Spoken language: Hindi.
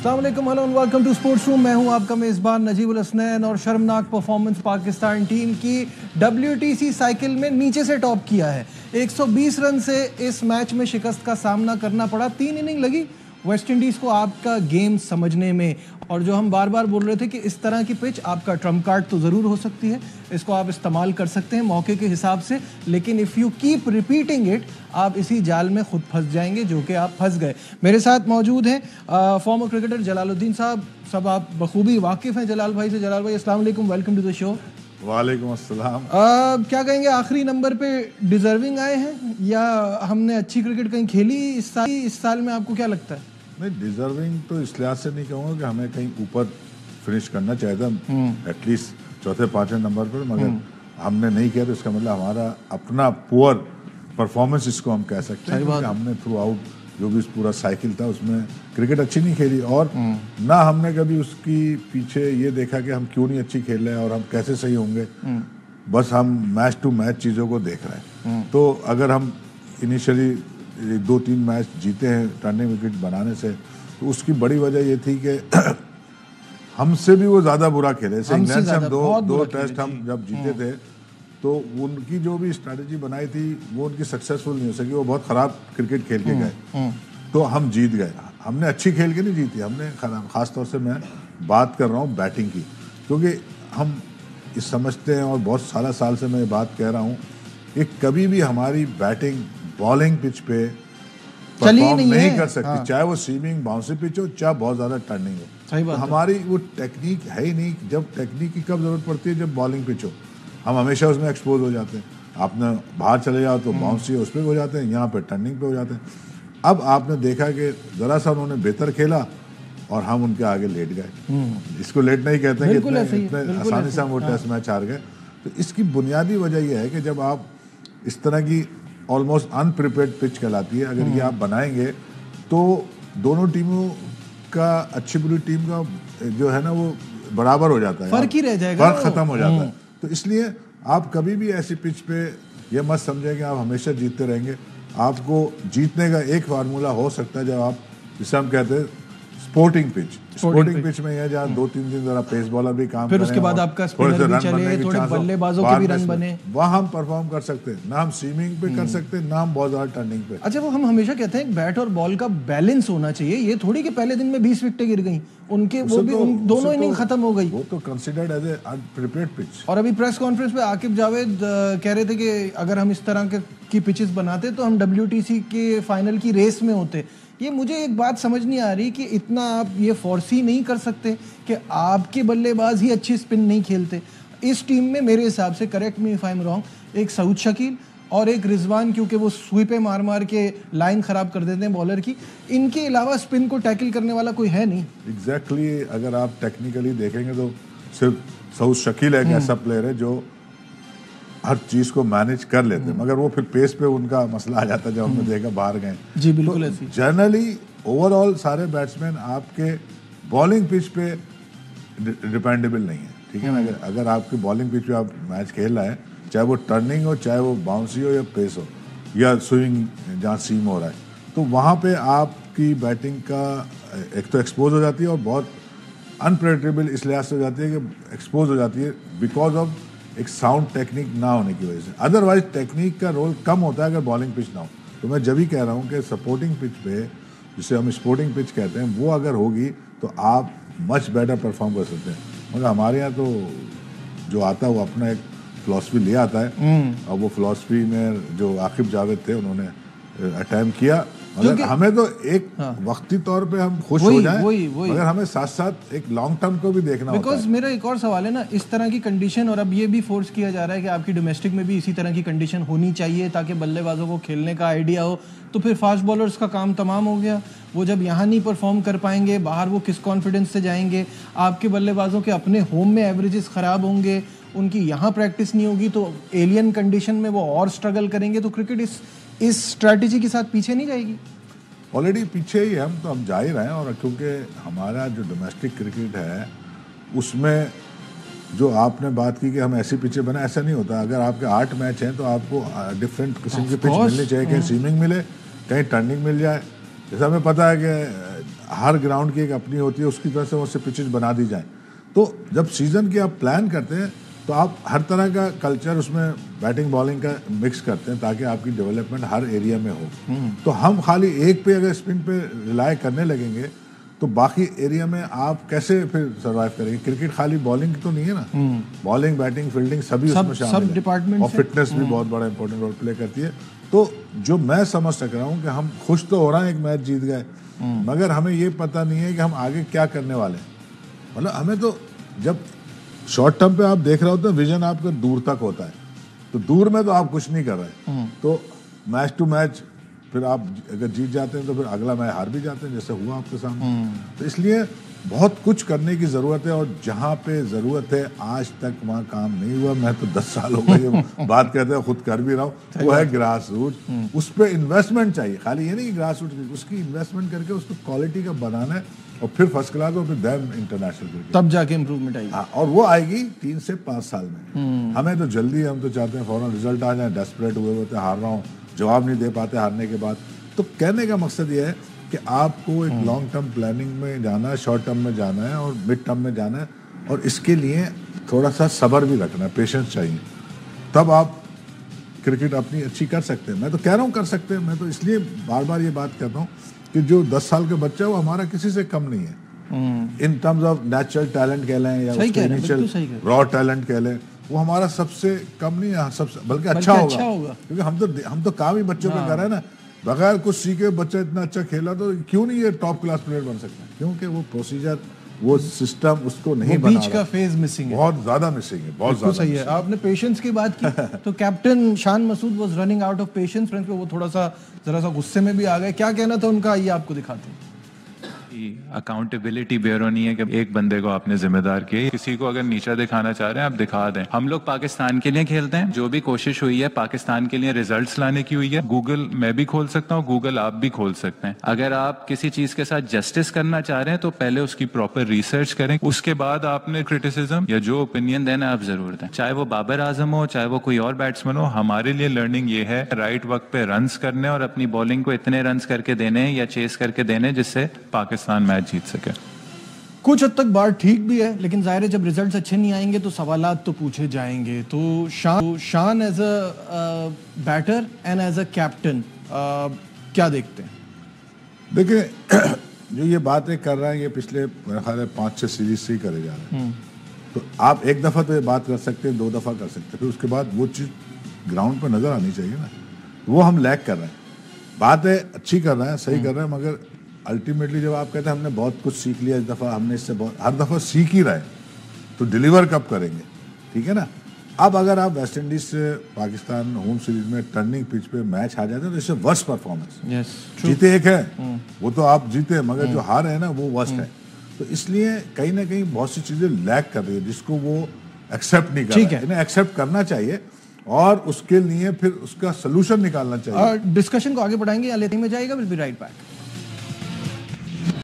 अस्सलाम वालेकुम, hello and welcome to sports room. मैं हूं आपका मेज़बान नजीबुल हसनैन। और शर्मनाक परफॉर्मेंस पाकिस्तान टीम की WTC साइकिल में नीचे से टॉप किया है। 120 रन से इस मैच में शिकस्त का सामना करना पड़ा। 3 इनिंग लगी वेस्ट इंडीज़ को आपका गेम समझने में। और जो हम बार बार बोल रहे थे कि इस तरह की पिच आपका ट्रम्प कार्ड तो ज़रूर हो सकती है, इसको आप इस्तेमाल कर सकते हैं मौके के हिसाब से, लेकिन if you keep repeating it आप इसी जाल में खुद फंस जाएंगे, जो कि आप फंस गए। मेरे साथ मौजूद हैं फॉर्मर क्रिकेटर जलालुद्दीन साहब। सब आप बखूबी वाकिफ़ हैं जलाल भाई से। जलाल भाई अस्सलाम वालेकुम, वेलकम टू द शो। वालेकुम अस्सलाम। क्या कहेंगे, आखिरी नंबर पे डिजर्विंग आए हैं या हमने अच्छी क्रिकेट कहीं खेली इस साल में? आपको क्या लगता है? नहीं, डिजर्विंग तो इस लिहाज से नहीं कहूँगा कि हमें कहीं ऊपर फिनिश करना चाहिए था, एटलीस्ट चौथे पांचवें नंबर पर, मगर हमने नहीं किया। तो इसका मतलब हमारा अपना पुअर परफॉर्मेंस इसको हम कह सकते हैं, क्योंकि हमने थ्रू आउट जो भी पूरा साइकिल था उसमें क्रिकेट अच्छी नहीं खेली। और ना हमने कभी उसकी पीछे ये देखा कि हम क्यों नहीं अच्छी खेल रहे हैं और हम कैसे सही होंगे। बस हम मैच टू मैच चीज़ों को देख रहे हैं। तो अगर हम इनिशियली 2-3 मैच जीते हैं टर्निंग विकेट बनाने से, तो उसकी बड़ी वजह ये थी कि हमसे भी वो ज़्यादा बुरा खेले। इंग्लैंड से हम दो टेस्ट हम जब जीते थे, तो उनकी जो भी स्ट्रैटेजी बनाई थी वो उनकी सक्सेसफुल नहीं हो सकी। वो बहुत ख़राब क्रिकेट खेल के गए, तो हम जीत गए। हमने अच्छी खेल के नहीं जीती, हमने ख़ास तौर से मैं बात कर रहा हूँ बैटिंग की, क्योंकि हम इस समझते हैं और बहुत साल से मैं ये बात कह रहा हूँ कि कभी भी हमारी बैटिंग बॉलिंग पिच पे परफॉर्म नहीं कर सकती। चाहे वो सीमिंग बाउंसी पिच हो, चाहे बहुत ज़्यादा टर्निंग हो। सही बात तो हमारी वो टेक्निक है ही नहीं। जब टेक्निक की कब ज़रूरत पड़ती है? जब बॉलिंग पिच हो। हम हमेशा उसमें एक्सपोज हो जाते हैं। आपने बाहर चले जाओ तो बाउंसी उस पर हो जाते हैं, यहाँ पे टर्निंग पे हो जाते हैं। अब आपने देखा कि ज़रा सा उन्होंने बेहतर खेला और हम उनके आगे लेट गए। इसको लेट नहीं कहते हैं कि इतने आसानी से हम वो टेस्ट मैच हार गए। तो इसकी बुनियादी वजह यह है कि जब आप इस तरह की ऑलमोस्ट अनप्रिपेयर्ड पिच कहलाती है, अगर ये आप बनाएंगे तो दोनों टीमों का, अच्छी बुरी टीम का जो है ना, वो बराबर हो जाता है, फर्क ही रह जाएगा, फर्क खत्म हो जाता है। तो इसलिए आप कभी भी ऐसी पिच पे ये मत समझें कि आप हमेशा जीतते रहेंगे। आपको जीतने का एक फार्मूला हो सकता है, जब आप, जिसे हम कहते हैं स्पोर्टिंग पिच में यह जहाँ 2-3 दिन जरा पेस बॉलर भी काम फिर उसके बाद आपका स्पिनर भी चले, थोड़े बल्लेबाजों के भी रन बने, वहाँ हम परफॉर्म कर सकते हैं। ना हम सीमिंग पे कर सकते हैं, ना हम बहुत ज्यादा टर्निंग पे। अच्छा, वो हम हमेशा कहते हैं बैट और बॉल का बैलेंस होना चाहिए। ये थोड़ी कि पहले दिन में 20 विकेटें गिर गई उनके, वो भी दोनों इनिंग खत्म हो गई। वो तो considered as a unprepared pitch. और अभी प्रेस कॉन्फ्रेंस पे आकिब जावेद कह रहे थे कि अगर हम इस तरह की पिचेस बनाते तो हम WTC के फाइनल की रेस में होते। ये मुझे एक बात समझ नहीं आ रही कि इतना आप ये फोर्सी नहीं कर सकते कि आपके बल्लेबाज ही अच्छी स्पिन नहीं खेलते। इस टीम में मेरे हिसाब से, correct me if I am wrong, एक सऊद शकील और एक रिजवान, क्योंकि वो स्वीपे मार के लाइन खराब कर देते हैं बॉलर की, इनके अलावा स्पिन को टैकल करने वाला कोई है नहीं। एग्जैक्टली अगर आप टेक्निकली देखेंगे तो सिर्फ सऊद शकील एक ऐसा प्लेयर है जो हर चीज को मैनेज कर लेते हैं, मगर वो फिर पेस पे उनका मसला आ जाता है जब हमने देखा बाहर गए। जी बिल्कुल ऐसी। जनरली ओवरऑल सारे बैट्समैन आपके बॉलिंग पिच पे डिपेंडेबल नहीं है, ठीक है ना। अगर आपकी बॉलिंग पिच पे आप मैच खेल रहा है, चाहे वो टर्निंग हो, चाहे वो बाउंसी हो या पेस हो या स्विंग जहाँ सीम हो रहा है, तो वहाँ पे आपकी बैटिंग का एक तो एक्सपोज हो जाती है और बहुत अनप्रेडिक्टेबल इस लिहाज से हो जाती है कि एक्सपोज हो जाती है बिकॉज ऑफ एक साउंड टेक्निक ना होने की वजह से। अदरवाइज टेक्निक का रोल कम होता है अगर बॉलिंग पिच ना हो। तो मैं जब ही कह रहा हूँ कि सपोर्टिंग पिच पे, जिसे हम स्पोर्टिंग पिच कहते हैं, वो अगर होगी तो आप मच बेटर परफॉर्म कर सकते हैं। मगर हमारे यहाँ तो जो आता है वो अपना एक फिलॉसफी ले आता है, और वो फिलॉसफी में जो आकिब जावेद थे उन्होंने अटेम्प्ट किया। मगर हमें तो एक वक्ती तौर पे हम खुश हो जाएं, मगर हमें साथ साथ एक लॉन्ग टर्म को भी देखना होता है। बिकॉज मेरा एक और सवाल है ना, इस तरह की कंडीशन, और अब ये भी फोर्स किया जा रहा है कि आपकी डोमेस्टिक में भी इसी तरह की कंडीशन होनी चाहिए ताकि बल्लेबाजों को खेलने का आइडिया हो। तो फिर फास्ट बॉलर्स का काम तमाम हो गया। वो जब यहाँ नहीं परफॉर्म कर पाएंगे, बाहर वो किस कॉन्फिडेंस से जाएंगे? आपके बल्लेबाजों के अपने होम में एवरेजेस ख़राब होंगे, उनकी यहाँ प्रैक्टिस नहीं होगी, तो एलियन कंडीशन में वो और स्ट्रगल करेंगे। तो क्रिकेट इस स्ट्रैटेजी के साथ पीछे नहीं जाएगी? ऑलरेडी पीछे ही हम जा ही रहे हैं। और क्योंकि हमारा जो डोमेस्टिक क्रिकेट है उसमें जो आपने बात की कि हम ऐसी पिचें बनाए, ऐसा नहीं होता। अगर आपके 8 मैच हैं तो आपको डिफरेंट किस्म की पिच मिलनी चाहिए। कहीं सीमिंग मिले, कहीं टर्निंग मिल जाए। जैसा हमें पता है कि हर ग्राउंड की एक अपनी होती है, उसकी तरह से वैसे पिचेज बना दी जाए। तो जब सीजन की आप प्लान करते हैं तो आप हर तरह का कल्चर उसमें बैटिंग बॉलिंग का मिक्स करते हैं ताकि आपकी डेवलपमेंट हर एरिया में हो। तो हम खाली एक पे अगर स्पिन पे रिलाय करने लगेंगे तो बाकी एरिया में आप कैसे फिर सरवाइव करेंगे? क्रिकेट खाली बॉलिंग तो नहीं है ना, बॉलिंग बैटिंग फील्डिंग सभी उसमें शामिल है, और फिटनेस भी बहुत बड़ा इंपॉर्टेंट रोल प्ले करती है। तो जो मैं समझ सक रहा हूँ कि हम खुश तो हो रहे हैं, एक मैच जीत गए, मगर हमें ये पता नहीं है कि हम आगे क्या करने वाले हैं। मतलब हमें तो जब शॉर्ट टर्म पे आप देख रहे होते हैं, विजन आपका दूर तक होता है, तो दूर में तो आप कुछ नहीं कर रहे, तो मैच टू मैच फिर आप अगर जीत जाते हैं तो फिर अगला मैच हार भी जाते हैं, जैसे हुआ आपके सामने। तो इसलिए बहुत कुछ करने की जरूरत है, और जहाँ पे जरूरत है आज तक वहाँ काम नहीं हुआ। मैं तो 10 साल हो गए ये बात कहते हैं, खुद कर भी रहा हूँ, वो है ग्रास रूट। उस पर इन्वेस्टमेंट चाहिए, खाली ये नहीं कि ग्रास रूट, उसकी इन्वेस्टमेंट करके उसको क्वालिटी का बनाना है, और फिर फर्स्ट क्लास और फिर देन इंटरनेशनल क्रिकेट, तब जाके इम्प्रूवमेंट आएगी। हाँ, और वो आएगी 3 से 5 साल में। हमें तो जल्दी, हम तो चाहते हैं फौरन रिजल्ट आ जाए, डेस्परेट हुए होते हार रहा हूँ, जवाब नहीं दे पाते हारने के बाद। तो कहने का मकसद ये है कि आपको एक लॉन्ग टर्म प्लानिंग में जाना है, शॉर्ट टर्म में जाना है और मिड टर्म में जाना है, और इसके लिए थोड़ा सा सब्र भी रखना है, पेशेंस चाहिए, तब आप क्रिकेट अपनी अच्छी कर सकते हैं। मैं तो कह रहा हूँ कर सकते हैं, मैं तो इसलिए बार बार ये बात कहता हूँ कि जो 10 साल का बच्चा है वो हमारा किसी से कम नहीं है in terms of natural talent कह लें या इनिशियल रॉ टैलेंट कह लें, वो हमारा सबसे कम नहीं है, सबसे बल्कि अच्छा होगा, क्योंकि हम तो काम ही बच्चों पे कर रहे हैं ना। बगैर कुछ सीखे बच्चा इतना अच्छा खेला तो क्यों नहीं ये टॉप क्लास प्लेयर बन सकता है? क्योंकि वो प्रोसीजर, वो सिस्टम उसको नहीं बना, बीच का फेज मिसिंग है, बहुत ज्यादा मिसिंग है, बहुत ज्यादा सही है। आपने पेशेंस की बात की तो captain Shan Masood was running out of patience, friends, वो थोड़ा सा जरा सा गुस्से में भी आ गए। क्या कहना था उनका, ये आपको दिखाते हैं। अकाउंटेबिलिटी बेयर होनी है कि एक बंदे को आपने जिम्मेदार किया, किसी को अगर नीचा दिखाना चाह रहे हैं आप दिखा दें। हम लोग पाकिस्तान के लिए खेलते हैं, जो भी कोशिश हुई है पाकिस्तान के लिए रिजल्ट्स लाने की हुई है। गूगल मैं भी खोल सकता हूँ, गूगल आप भी खोल सकते हैं। अगर आप किसी चीज के साथ जस्टिस करना चाह रहे हैं तो पहले उसकी प्रॉपर रिसर्च करें, उसके बाद आपने क्रिटिसिज्म या जो ओपिनियन देना आप जरूर दें, चाहे वो बाबर आजम हो चाहे वो कोई और बैट्समैन हो। हमारे लिए लर्निंग ये है राइट वक्त पे रन्स करने और अपनी बॉलिंग को इतने रन्स करके देने या चेस करके देने जिससे पाकिस्तान मैच जीत सके। कुछ हद तक बात ठीक भी है, लेकिन जाहिर है जब रिजल्ट्स अच्छे नहीं आएंगे तो सवालात तो पूछे जाएंगे। तो Shan as a batter and as a captain क्या देखते हैं? देखिए जो ये बातें कर रहे हैं ये पिछले मेरे ख्याल है 5-6 सीरीज से ही करे जा रहे हैं। तो आप एक दफा तो ये बात कर सकते हैं, 2 दफा कर सकते हैं, फिर उसके बाद वो चीज ग्राउंड पर नजर आनी चाहिए ना। वो हम लैक कर रहे हैं, बातें अच्छी कर रहे हैं, सही कर रहे हैं, मगर अल्टीमेटली जब आप कहते हैं हमने बहुत कुछ सीख लिया इस दफा, हमने इससे बहुत, हर दफा सीख ही रहे, तो डिलीवर कब करेंगे? ठीक है ना। अब अगर आप वेस्ट इंडीज से पाकिस्तान होम सीरीज में टर्निंग पिच पे मैच हार जाते हैं तो इससे वर्स्ट परफॉर्मेंस, जीते एक है वो तो आप जीते, मगर जो हार है ना वो वर्स्ट है। तो इसलिए कहीं ना कहीं बहुत सी चीजें लैक कर रही है जिसको वो एक्सेप्ट नहीं कर रहे हैं। इन्हें एक्सेप्ट करना चाहिए और उसके लिए फिर उसका सोल्यूशन निकालना चाहिए। डिस्कशन को आगे बढ़ाएंगे या लेते में जाएगा, विल बी राइट बैक।